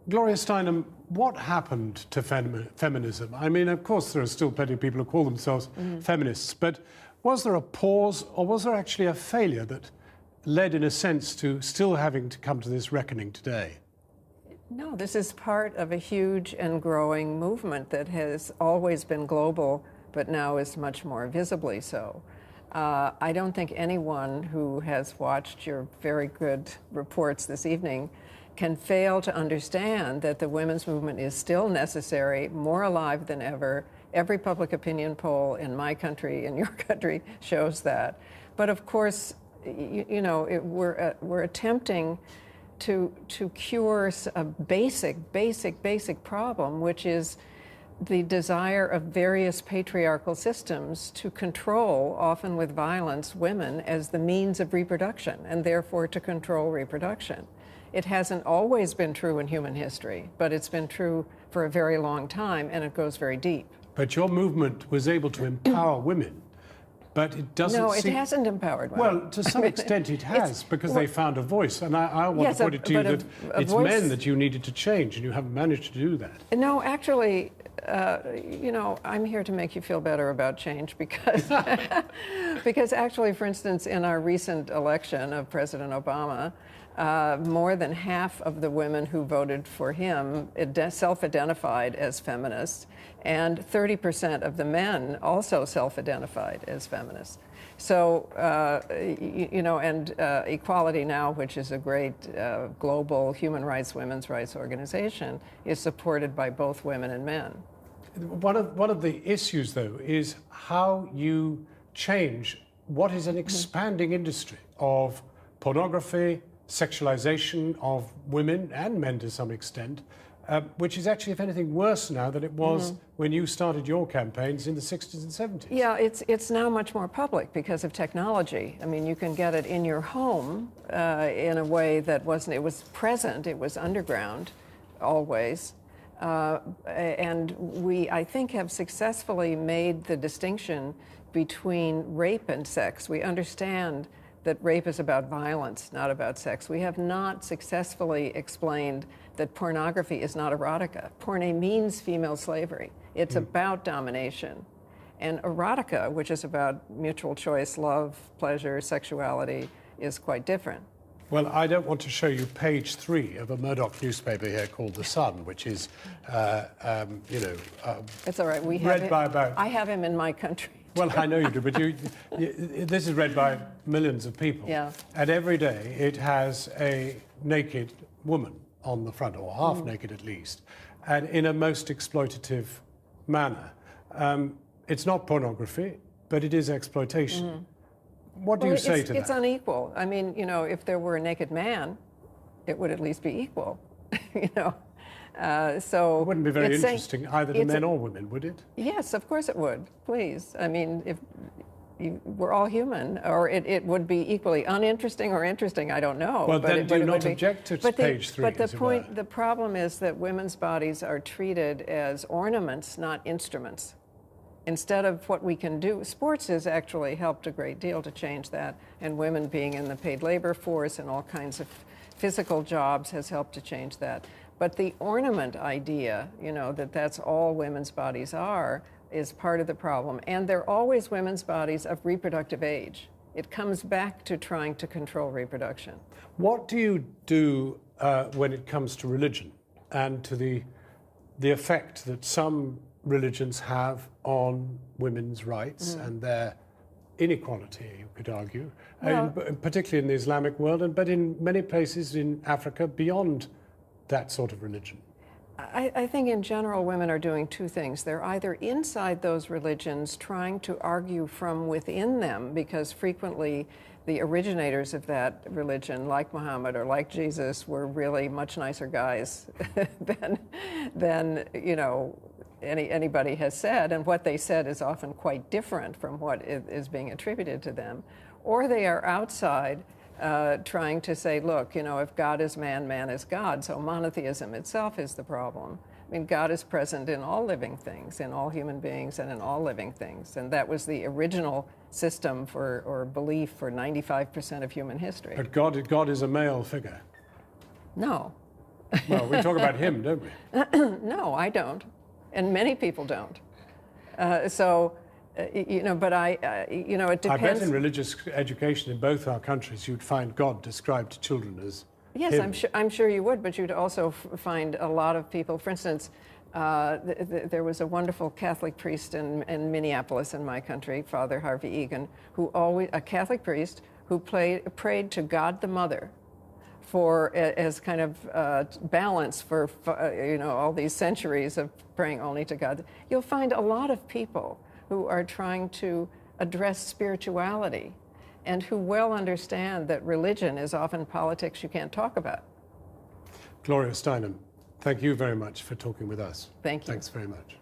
Gloria Steinem, what happened to feminism? I mean, of course, there are still plenty of people who call themselves feminists, but was there a pause, or was there actually a failure that led, in a sense, to still having to come to this reckoning today? No, this is part of a huge and growing movement that has always been global, but now is much more visibly so. I don't think anyone who has watched your very good reports this evening can fail to understand that the women's movement is still necessary, more alive than ever. Every public opinion poll in my country, in your country, shows that. But of course, we're attempting to cure a basic problem, which is the desire of various patriarchal systems to control, often with violence, women as the means of reproduction, and therefore to control reproduction. It hasn't always been true in human history, but it's been true for a very long time, and it goes very deep. But your movement was able to empower women, but it doesn't No, it hasn't empowered women. Well, to some extent it has, because they found a voice. And I want to put it to you that it's men that you needed to change, and you haven't managed to do that. No, actually, I'm here to make you feel better about change, because, because actually, for instance, in our recent election of President Obama, more than half of the women who voted for him self-identified as feminists, and 30% of the men also self-identified as feminists. So, Equality Now, which is a great global human rights, women's rights organization, is supported by both women and men. One of the issues, though, is how you change what is an expanding industry of pornography, sexualization of women and men to some extent, which is actually, if anything, worse now than it was when you started your campaigns in the 60s and 70s. Yeah, it's now much more public because of technology. I mean, you can get it in your home in a way that wasn't, it was present, it was underground, always. And we, I think, have successfully made the distinction between rape and sex. We understand that rape is about violence, not about sex. We have not successfully explained that pornography is not erotica. Porne means female slavery. It's about domination. And erotica, which is about mutual choice, love, pleasure, sexuality, is quite different. Well, I don't want to show you page 3 of a Murdoch newspaper here called The Sun, which is, it's all right. Read by about... I have him in my country. Well, I know you do, but this is read by millions of people. Yeah. And every day it has a naked woman on the front, or half naked at least, and in a most exploitative manner. It's not pornography, but it is exploitation. What do you say to that? It's unequal. I mean, if there were a naked man, it would at least be equal, So it wouldn't be very interesting either to men or women, would it? Yes, of course it would. Please. I mean, if we're all human, or it would be equally uninteresting or interesting, I don't know. Well, then do not object to page 3. But the problem is that women's bodies are treated as ornaments, not instruments. Instead of what we can do, sports has actually helped a great deal to change that, and women being in the paid labor force and all kinds of physical jobs has helped to change that. But the ornament idea, that's all women's bodies are, is part of the problem. And they're always women's bodies of reproductive age. It comes back to trying to control reproduction. What do you do when it comes to religion and to the effect that some religions have on women's rights and their inequality, you could argue, particularly in the Islamic world, but in many places in Africa beyond that sort of religion? I think in general women are doing two things. They're either inside those religions trying to argue from within them, because frequently the originators of that religion, like Muhammad or like Jesus, were really much nicer guys than anybody has said, and what they said is often quite different from what is being attributed to them. Or they are outside trying to say, look, if God is man, man is God, so monotheism itself is the problem. I mean, God is present in all living things, in all human beings and in all living things, and that was the original system or belief for 95% of human history. But God is a male figure. No. Well, we talk about him, don't we? No, I don't, and many people don't. You know, but you know, it depends. I bet in religious education in both our countries you'd find God described to children as Yes, him. I'm sure you would, but you'd also find a lot of people. For instance, there was a wonderful Catholic priest in Minneapolis, in my country, Father Harvey Egan, a Catholic priest who prayed to God the Mother as kind of balance for you know, all these centuries of praying only to God. You'll find a lot of people who are trying to address spirituality and who well understand that religion is often politics you can't talk about. Gloria Steinem, thank you very much for talking with us. Thank you. Thanks very much.